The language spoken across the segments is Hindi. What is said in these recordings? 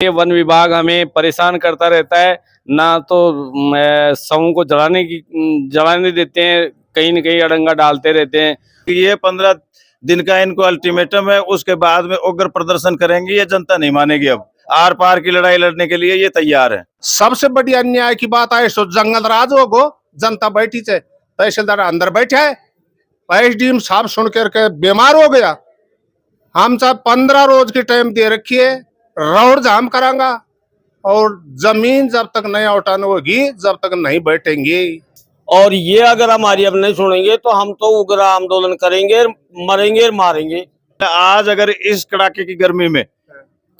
ये वन विभाग हमें परेशान करता रहता है। ना तो समूह को जलाने देते हैं, कहीं न कहीं अड़ंगा डालते रहते हैं। ये 15 दिन का इनको अल्टीमेटम है, उसके बाद में उग्र प्रदर्शन करेंगे। ये जनता नहीं मानेगी। अब आर पार की लड़ाई लड़ने के लिए ये तैयार है। सबसे बड़ी अन्याय की बात है, सो जंगल राज हो जनता बैठी है, तहसीलदार अंदर बैठा है, एसडीएम साहब सुन करके बीमार हो गया। हम सब 15 रोज की टाइम दे रखी है, रोड जाम करांगा और जमीन जब तक नहीं उठाने होगी जब तक नहीं बैठेंगे। और ये अगर हमारी अब नहीं सुनेंगे तो हम तो उग्र आंदोलन करेंगे, मरेंगे और मारेंगे। आज अगर इस कड़ाके की गर्मी में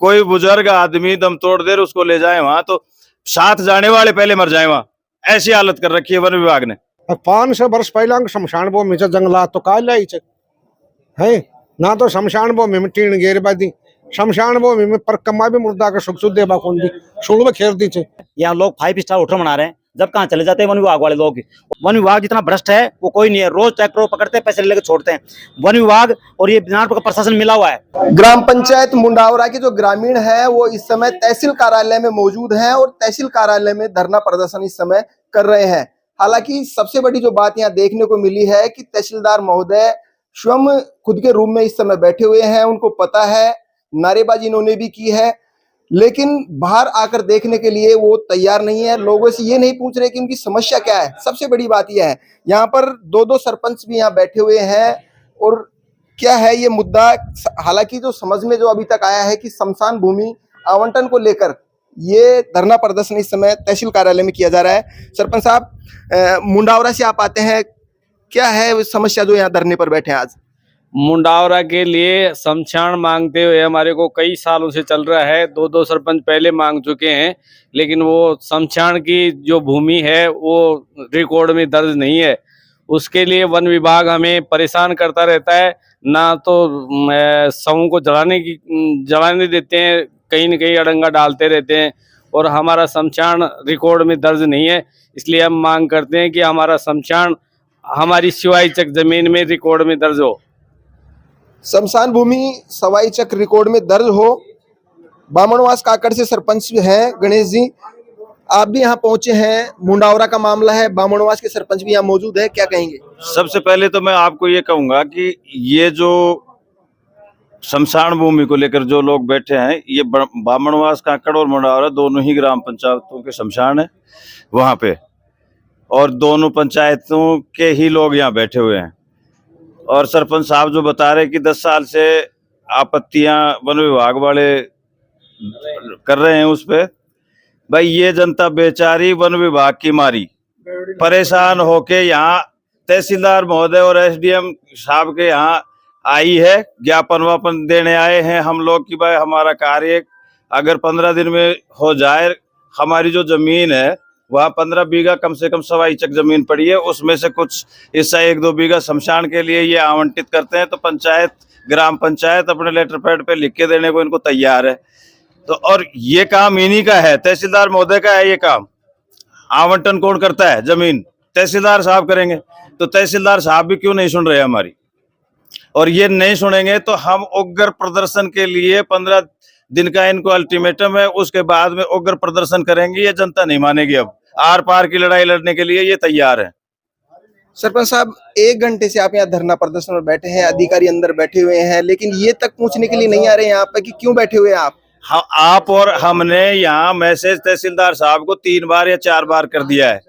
कोई बुजुर्ग आदमी दम तोड़ दे, उसको ले जाए वहां तो साथ जाने वाले पहले मर जाए। वहां ऐसी हालत कर रखी है वन विभाग ने। 500 वर्ष पहला शमशान भूमि जंगलात तो काल है ना, तो शमशान भूमि में टीन गेरबादी, शमशान भूमि में परकमा भी मुर्दा का सुख देवा कौन दी शुरू में खेर दी। यहाँ लोग 5 स्टार होटल बना रहे हैं, जब कहाँ चले जाते हैं वन विभाग वाले लोग। वन विभाग जितना भ्रष्ट है वो कोई नहीं है। रोज ट्रैक्टर पकड़ते हैं, पैसे लेकर छोड़ते हैं। वन विभाग और ये बिना का प्रशासन मिला हुआ है। ग्राम पंचायत मुंडावरा के जो ग्रामीण हैं वो इस समय तहसील कार्यालय में मौजूद हैं और तहसील कार्यालय में धरना प्रदर्शन इस समय कर रहे हैं। हालांकि सबसे बड़ी जो बात यहाँ देखने को मिली है कि तहसीलदार महोदय स्वयं खुद के रूम में इस समय बैठे हुए हैं। उनको पता है, नारेबाजी इन्होंने भी की है, लेकिन बाहर आकर देखने के लिए वो तैयार नहीं है। लोगों से ये नहीं पूछ रहे कि उनकी समस्या क्या है। सबसे बड़ी बात यह है, यहाँ पर 2-2 सरपंच भी यहाँ बैठे हुए हैं और क्या है ये मुद्दा। हालांकि जो समझ में जो अभी तक आया है कि शमशान भूमि आवंटन को लेकर ये धरना प्रदर्शन इस समय तहसील कार्यालय में किया जा रहा है। सरपंच साहब, मुंडावरा से आप आते हैं, क्या है समस्या जो यहाँ धरने पर बैठे हैं आज? मुंडावरा के लिए शमशान मांगते हुए हमारे को कई सालों से चल रहा है। 2-2 सरपंच पहले मांग चुके हैं, लेकिन वो शमशान की जो भूमि है वो रिकॉर्ड में दर्ज नहीं है। उसके लिए वन विभाग हमें परेशान करता रहता है। ना तो समूह को जलाने देते हैं, कहीं न कहीं अड़ंगा डालते रहते हैं और हमारा शमशान रिकॉर्ड में दर्ज नहीं है। इसलिए हम मांग करते हैं कि हमारा शमशान हमारी सिवाई चक जमीन में रिकॉर्ड में दर्ज हो। शमशान भूमि सवाई चक रिकॉर्ड में दर्ज हो। बामणवास काकड़ से सरपंच हैं गणेश जी, आप भी यहाँ पहुंचे हैं। मुंडावरा का मामला है, बामणवास के सरपंच भी यहाँ मौजूद है, क्या कहेंगे? सबसे पहले तो मैं आपको ये कहूंगा कि ये जो शमशान भूमि को लेकर जो लोग बैठे हैं, ये बामणवास काकड़ और मुंडावरा दोनों ही ग्राम पंचायतों के शमशान है वहां पे, और दोनों पंचायतों के ही लोग यहाँ बैठे हुए हैं। और सरपंच साहब जो बता रहे कि 10 साल से आपत्तियां वन विभाग वाले कर रहे हैं उस पे, भाई ये जनता बेचारी वन विभाग की मारी परेशान होके यहाँ तहसीलदार महोदय और एसडीएम साहब के यहाँ आई है। ज्ञापन वापन देने आए हैं हम लोग कि भाई हमारा कार्य अगर 15 दिन में हो जाए, हमारी जो जमीन है वहाँ 15 बीघा कम से कम सवाई चक जमीन पड़ी है, उसमें से कुछ हिस्सा 1-2 बीघा शमशान के लिए ये आवंटित करते हैं, तो पंचायत ग्राम पंचायत अपने लेटर पैड पे लिख के देने को इनको तैयार है। तो और ये काम इन्हीं का है, तहसीलदार महोदय का है ये काम। आवंटन कौन करता है? जमीन तहसीलदार साहब करेंगे। तो तहसीलदार साहब भी क्यों नहीं सुन रहे हमारी, और ये नहीं सुनेंगे तो हम उग्र प्रदर्शन के लिए 15 दिन का इनको अल्टीमेटम है, उसके बाद में उग्र प्रदर्शन करेंगे। ये जनता नहीं मानेगी। अब आर पार की लड़ाई लड़ने के लिए ये तैयार है। सरपंच साहब, 1 घंटे से आप यहाँ धरना प्रदर्शन में बैठे हैं, अधिकारी अंदर बैठे हुए हैं, लेकिन ये तक पूछने के लिए नहीं आ रहे यहाँ पे कि क्यों बैठे हुए हैं आप? आप और हमने यहाँ मैसेज तहसीलदार साहब को 3 बार या 4 बार कर दिया है।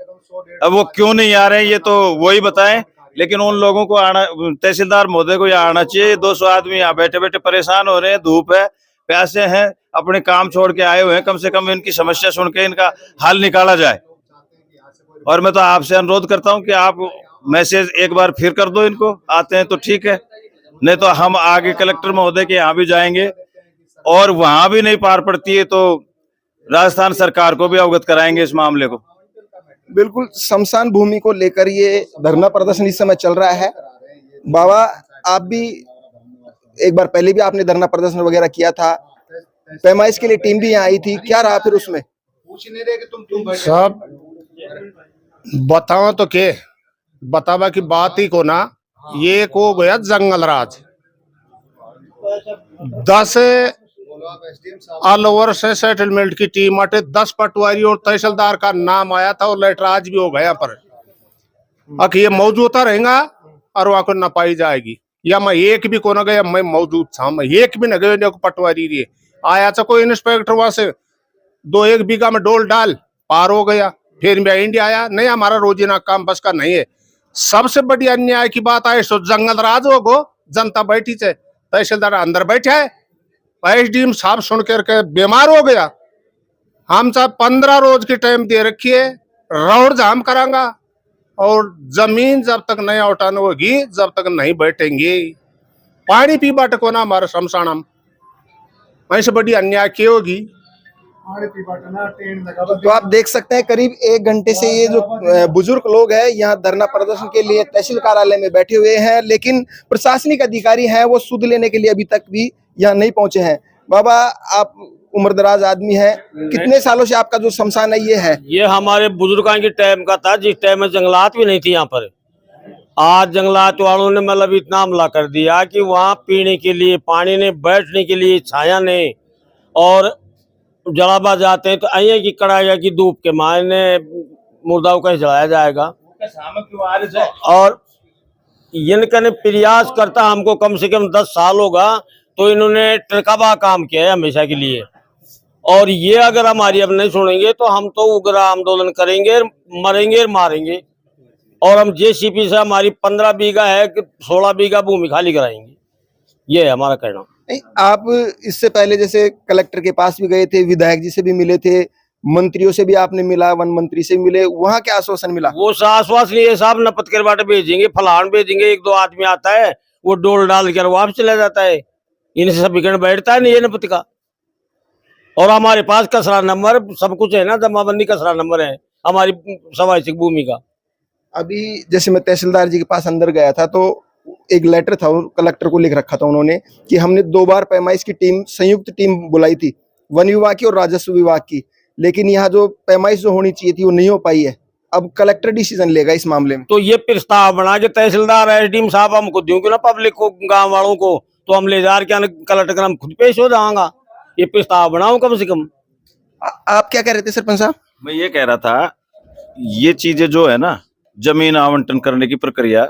अब वो क्यों नहीं आ रहे हैं ये तो वही बताएं, लेकिन उन लोगों को आना, तहसीलदार महोदय को यहाँ आना चाहिए। 200 आदमी यहाँ बैठे बैठे परेशान हो रहे हैं, धूप है, प्यासे हैं, अपने काम छोड़ के आए हुए हैं। कम से कम इनकी समस्या सुन के इनका हल निकाला जाए। और मैं तो आपसे अनुरोध करता हूं कि आप मैसेज एक बार फिर कर दो इनको, आते हैं तो ठीक है, नहीं तो हम आगे कलेक्टर महोदय के यहाँ भी जाएंगे, और वहां भी नहीं पार पड़ती है तो राजस्थान सरकार को भी अवगत कराएंगे इस मामले को। बिल्कुल, शमशान भूमि को लेकर ये धरना प्रदर्शन इस समय चल रहा है। बाबा, आप भी एक बार पहले भी आपने धरना प्रदर्शन वगैरह किया था, पैमाइश के लिए टीम भी यहाँ आई थी, क्या रहा फिर उसमें? सब बताओ तो के बतावा की बात ही को ना, ये को गया जंगल राज। 10 ऑल ओवर से सेटलमेंट की टीम अटे 10 पटवारी और तहसीलदार का नाम आया था और लेटर आज भी हो गया पर अक ये मौजूदा रहेगा और वहां को न पाई जाएगी या मैं एक भी को न गया मैं मौजूद था मैं एक भी न गए पटवारी रही आया था कोई इंस्पेक्टर वहां से 2-1 बीघा में डोल डाल पार हो गया फिर मैं इंडिया आया नहीं हमारा रोजीना काम बस का नहीं है। सबसे बड़ी अन्याय की बात है सो जंगल राज हो गो जनता बैठी है तहसीलदार अंदर बैठा है एसडीएम साहब सुन करके बीमार हो गया। हम साहब 15 रोज की टाइम दे रखी है रोड जाम करांगा और जमीन जब तक नहीं उठानी होगी जब तक नहीं बैठेंगे पानी पी बाट को ना हमारे शमशानम ऐसे बड़ी अन्याय की होगी। तो आप देख सकते हैं करीब 1 घंटे से ये जो बुजुर्ग लोग हैं यहाँ धरना प्रदर्शन के लिए तहसील कार्यालय में बैठे हुए हैं, लेकिन प्रशासनिक अधिकारी हैं वो सुध लेने के लिए अभी तक भी यहाँ नहीं पहुंचे हैं। बाबा आप उम्रदराज आदमी है, कितने सालों से आपका जो शमशान है ये हमारे बुजुर्गों के टाइम का था जिस टाइम में जंगलात भी नहीं थी यहाँ पर। आज जंगलात वालों ने मतलब इतना हमला कर दिया कि वहाँ पीने के लिए पानी नहीं, बैठने के लिए छाया नहीं, और जलाबा जाते हैं तो अये की कड़ाई की धूप के मायने मुर्दाओं का जलाया जाएगा। और इनका ने प्रयास करता हमको कम से कम 10 साल होगा, तो इन्होंने टरकाबा काम किया है हमेशा के लिए। और ये अगर हमारी अब नहीं सुनेंगे तो हम तो उग्र आंदोलन करेंगे, मरेंगे मारेंगे। और हम जेसीपी से हमारी 15 बीघा है 16 बीघा भूमि खाली कराएंगे, ये है हमारा कहना। नहीं, आप इससे पहले जैसे कलेक्टर के पास भी गए थे, विधायक जी से भी मिले थे, मंत्रियों से भी आपने मिला, वन मंत्री से भी मिले, वहाँ क्या आश्वासन मिला? वो आश्वासन ये साहब नपत कर बाटे भेजेंगे, फलान भेजेंगे, 1-2 आदमी आता है वो डोल डाल कर वापस चला जाता है, इनसे सब बिगड़ बैठता है नहीं ये नपत का। और हमारे पास कसरा नंबर सब कुछ है ना, जमाबंदी कसरा नंबर है हमारी सवाई भूमि का। अभी जैसे मैं तहसीलदार जी के पास अंदर गया था तो एक लेटर था कलेक्टर को लिख रखा था उन्होंने कि हमने 2 बार पैमाइश की टीम, संयुक्त टीम बुलाई थी, वन विभाग की और राजस्व विभाग की, लेकिन यहाँ जो पैमाइश जो होनी चाहिए थी वो नहीं हो पाई है। अब कलेक्टर डिसीजन लेगा इस मामले में। तो ये प्रस्ताव बना के तहसीलदार एसडीएम साहब हमको दूं कि ना पब्लिक को, गाँव वालों को, तो हम ले जा के कलेक्टर का हम खुद पेश हो जाऊंगा। ये प्रस्ताव बनाओ कम से कम। आप क्या कह रहे थे सरपंच साहब? मैं ये कह रहा था ये चीजें जो है ना, जमीन आवंटन करने की प्रक्रिया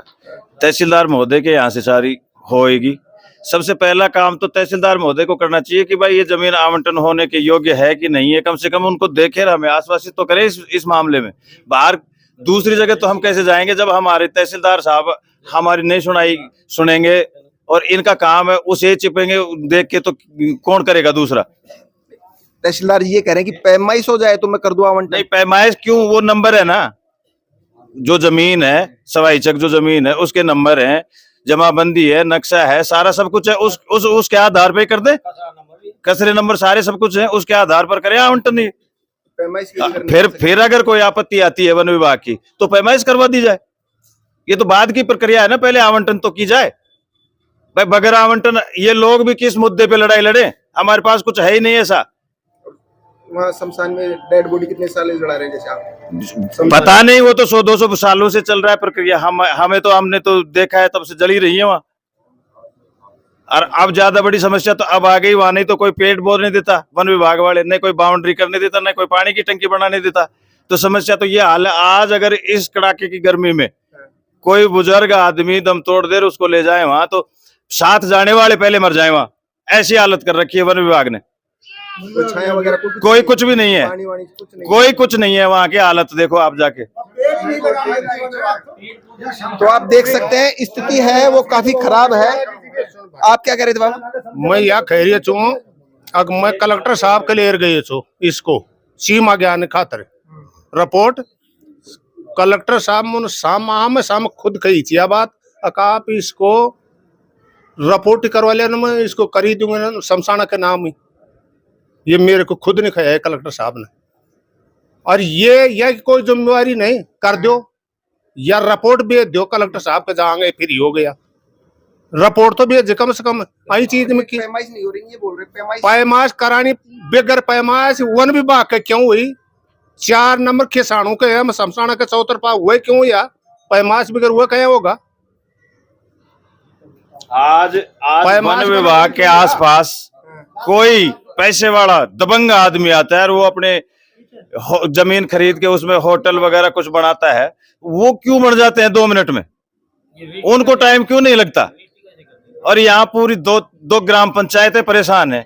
तहसीलदार महोदय के यहाँ से सारी होएगी। सबसे पहला काम तो तहसीलदार महोदय को करना चाहिए कि भाई ये जमीन आवंटन होने के योग्य है कि नहीं है, कम से कम उनको देखे, हमें आश्वासित तो करें इस मामले में। बाहर दूसरी जगह तो हम कैसे जाएंगे जब हमारे तहसीलदार साहब हमारी नहीं सुनेंगे और इनका काम है उसे चिपेंगे देख के, तो कौन करेगा दूसरा? तहसीलदार ये कह रहे हैं कि पैमाइश हो जाए तो मैं कर दूं आवंटन। नहीं, पैमाइश क्यों, वो नंबर है ना, जो जमीन है सवाईचक जो जमीन है उसके नंबर हैं, जमाबंदी है, नक्शा है, सारा सब कुछ है, उसके आधार पे कर दे, कसरे नंबर सारे सब कुछ है, उसके आधार पर करें आवंटन। फिर अगर कोई आपत्ति आती है वन विभाग की तो पैमाइश करवा दी जाए। ये तो बाद की प्रक्रिया है ना, पहले आवंटन तो की जाए। भाई बगैर आवंटन ये लोग भी किस मुद्दे पे लड़ाई लड़े, हमारे पास कुछ है ही नहीं ऐसा। वहाँ शमशान में डेड बॉडी कितने साल लड़ा रहे हैं जैसे आप? पता नहीं, वो तो 100-200 सालों से चल रहा है प्रक्रिया। हमने तो देखा है तब से जल ही रही है वहाँ। और अब ज्यादा बड़ी समस्या तो अब आ गई वहां, नहीं तो कोई पेड़ बोलने देता वन विभाग वाले, नहीं कोई बाउंड्री करने देता, नहीं कोई पानी की टंकी बनाने देता। तो समस्या तो ये हाल है। आज अगर इस कड़ाके की गर्मी में कोई बुजुर्ग आदमी दम तोड़ दे उसको ले जाए वहां, तो साथ जाने वाले पहले मर जाए वहां। ऐसी हालत कर रखी है वन विभाग ने। छाया वगैरह कोई कुछ भी नहीं है, कोई कुछ नहीं है वहाँ की हालत देखो आप जाके। तो आप देख सकते हैं स्थिति है वो काफी खराब है। आप क्या कह रहे थे बाबा? मैं यह कह रही हूँ अगर मैं कलेक्टर साहब के लिए गई छो इसको सीमा ज्ञान खातर रिपोर्ट कलेक्टर साहब साम खुद कही थी बात, आप इसको रिपोर्ट करवा लेना, मैं इसको करी दूंगा शमशाना के नाम ही। ये मेरे को खुद ने कहा है कलेक्टर साहब ने। और ये कोई जिम्मेवारी नहीं, कर दो या रिपोर्ट भेज दो कलेक्टर साहब के जाएंगे फिर ही हो गया। रिपोर्ट तो भेज कम से कम। आई चीज में पैमाइश नहीं हो रही, ये बोल रहे पैमाइश करानी बेगर पैमाइश वन विभाग के क्यों हुई? 4 नंबर खिसाणों के हम शमशाना के चौतरफा हुए क्यों हुआ? पैमाइश बेगर हुआ क्या होगा? आज वन विभाग के आसपास कोई पैसे वाला दबंग आदमी आता है और वो अपने जमीन खरीद के उसमें होटल वगैरह कुछ बनाता है, वो क्यों बन जाते हैं 2 मिनट में? उनको टाइम क्यों नहीं लगता? और यहाँ पूरी दो ग्राम पंचायतें परेशान है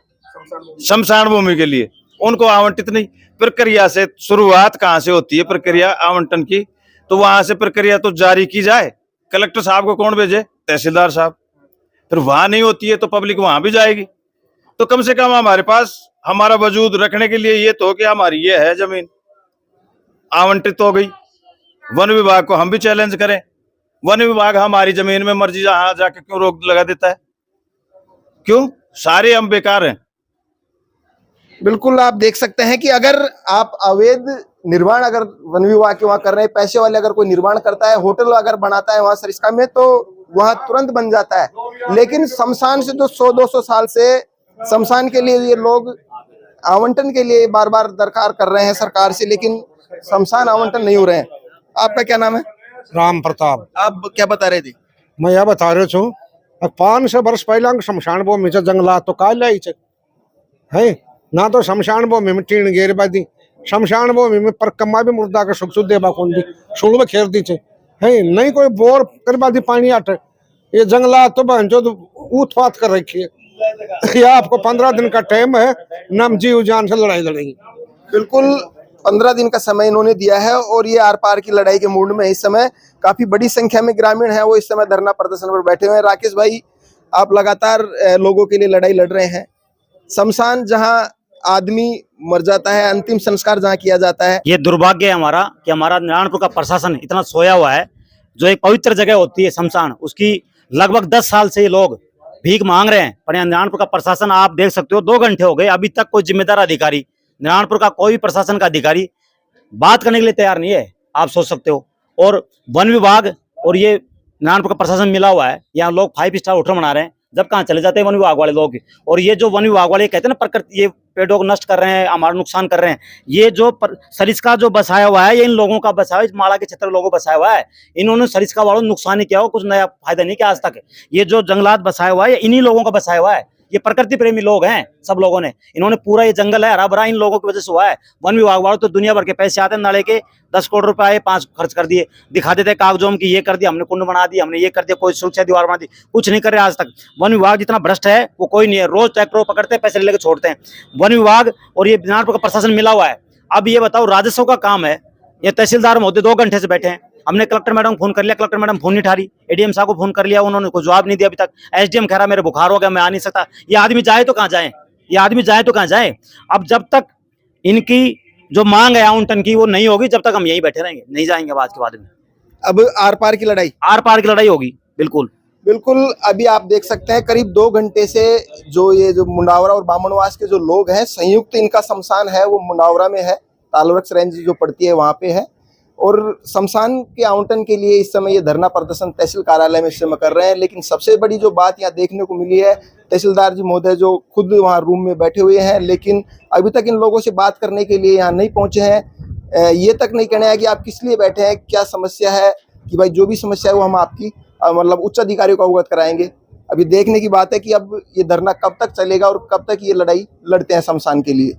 शमशान भूमि के लिए, उनको आवंटित नहीं। प्रक्रिया से शुरुआत कहाँ से होती है प्रक्रिया आवंटन की? तो वहां से प्रक्रिया तो जारी की जाए। कलेक्टर साहब को कौन भेजे? तहसीलदार साहब। फिर वहां नहीं होती है तो पब्लिक वहां भी जाएगी। तो कम से कम हमारे पास हमारा वजूद रखने के लिए ये तो कि हमारी ये है जमीन आवंटित हो गई, वन विभाग को हम भी चैलेंज करें। वन विभाग हमारी जमीन में मर्जी जहां जाके क्यों रोक लगा देता है? क्यों? सारे हम बेकार हैं। बिल्कुल आप देख सकते हैं कि अगर आप अवैध निर्माण अगर वन विभाग के वहां कर रहे हैं, पैसे वाले अगर कोई निर्माण करता है, होटल अगर बनाता है वहां सरिस्का में, तो वहां तुरंत बन जाता है। लेकिन शमशान से जो 100-200 साल से शमशान के लिए ये लोग आवंटन के लिए बार बार दरकार कर रहे हैं सरकार से, लेकिन शमशान आवंटन नहीं हो रहे हैं। आपका क्या नाम है? राम प्रताप। आप क्या बता रहे थे? मैं यह बता रहे छू 500 वर्ष पहले शमशान भूमि से जंगलात तो काल है ना, तो शमशान भूमि में टीन गेर बादी, शमशान भूमि में परकम्मा भी मुर्दा के सुख सुख देबा कौन दी सुन में खेर दी है नहीं, कोई बोर कर बादी पानी आटे। ये जंगलात तो बहनचो ऊत-फात कर रखी है। ये आपको 15 दिन का टाइम है, नम जीव जान से लड़ाई लड़ेंगे। बिल्कुल 15 दिन का समय इन्होंने दिया है और ये आर पार की लड़ाई के मूड में इस समय काफी बड़ी संख्या में ग्रामीण है, वो इस समय धरना प्रदर्शन पर बैठे हुए हैं। राकेश भाई, आप लगातार लोगों के लिए लड़ाई लड़ रहे हैं। शमशान जहां आदमी मर जाता है, अंतिम संस्कार जहां किया जाता है, ये दुर्भाग्य है हमारा कि हमारा नारायणपुर का प्रशासन इतना सोया हुआ है। जो एक पवित्र जगह होती है शमशान, उसकी लगभग 10 साल से ये लोग भीख मांग रहे हैं। पर यहाँ नारायणपुर का प्रशासन आप देख सकते हो, 2 घंटे हो गए, अभी तक कोई जिम्मेदार अधिकारी, नारायणपुर का कोई प्रशासन का अधिकारी बात करने के लिए तैयार नहीं है। आप सोच सकते हो। और वन विभाग और ये नारायणपुर का प्रशासन मिला हुआ है, यहाँ लोग 5 स्टार होटल बना रहे हैं, जब कहाँ चले जाते हैं वन विभाग वाले लोग। और ये जो वन विभाग वाले कहते हैं ना प्रकृति, ये पेड़ों को नष्ट कर रहे हैं, हमारा नुकसान कर रहे हैं। ये जो सरिस्का जो बसाया हुआ है, ये इन लोगों का बसाया हुआ है, माला के क्षेत्र लोगों बसाया हुआ है। इन्होंने सरिस्का वालों ने नुकसान ही किया हो, कुछ नया फायदा नहीं किया आज तक। ये जो जंगलात बसाया हुआ है, इन्हीं लोगों का बसाया हुआ है। ये प्रकृति प्रेमी लोग हैं सब लोगों ने, इन्होंने पूरा ये जंगल है हरा भरा इन लोगों की वजह से हुआ है। वन विभाग वालों तो दुनिया भर के पैसे आते हैं, नाले के 10 करोड़ रुपए आए, 5 खर्च कर दिए, दिखा देते कागजों की ये कर दिया हमने, कुंड बना दिया हमने, ये कर दिया, कोई सुरक्षा दीवार बना दी, कुछ नहीं कर रहे आज तक। वन विभाग जितना भ्रष्ट है वो कोई नहीं है। रोज ट्रैक्टरों पकड़ते हैं, पैसे लेकर छोड़ते हैं। वन विभाग और ये नारायणपुर का प्रशासन मिला हुआ है। अब ये बताओ, राजस्व का काम है, ये तहसीलदार महोदय 2 घंटे से बैठे हैं। हमने कलेक्टर मैडम को फोन कर लिया, कलेक्टर मैडम फोन नहीं उठा रही। एडीएम साहब को फोन कर लिया, उन्होंने कोई जवाब नहीं दिया अभी तक। एसडीएम कह रहा मेरे बुखार हो गया, मैं आ नहीं सकता। ये आदमी जाए तो कहाँ जाए? ये आदमी जाए तो कहाँ जाए? अब जब तक इनकी जो मांग है आवंटन की वो नहीं होगी, जब तक हम यहीं बैठे रहेंगे, नहीं जाएंगे आज के बाद में। अब आर पार की लड़ाई, आर पार की लड़ाई होगी। बिल्कुल बिल्कुल। अभी आप देख सकते हैं करीब 2 घंटे से जो ये जो मुंडावरा और बामणवास के जो लोग हैं, संयुक्त इनका शमशान है वो मुंडावरा में है, तालवृक्ष रेंज जो पड़ती है वहां पे है। और शमशान के आवंटन के लिए इस समय ये धरना प्रदर्शन तहसील कार्यालय में इस समय कर रहे हैं। लेकिन सबसे बड़ी जो बात यहाँ देखने को मिली है, तहसीलदार जी महोदय जो खुद वहाँ रूम में बैठे हुए हैं, लेकिन अभी तक इन लोगों से बात करने के लिए यहाँ नहीं पहुंचे हैं। ये तक नहीं कहना है कि आप किस लिए बैठे हैं, क्या समस्या है, कि भाई जो भी समस्या है वो हम आपकी मतलब उच्च अधिकारियों को अवगत कराएंगे। अभी देखने की बात है कि अब ये धरना कब तक चलेगा और कब तक ये लड़ाई लड़ते हैं शमशान के लिए।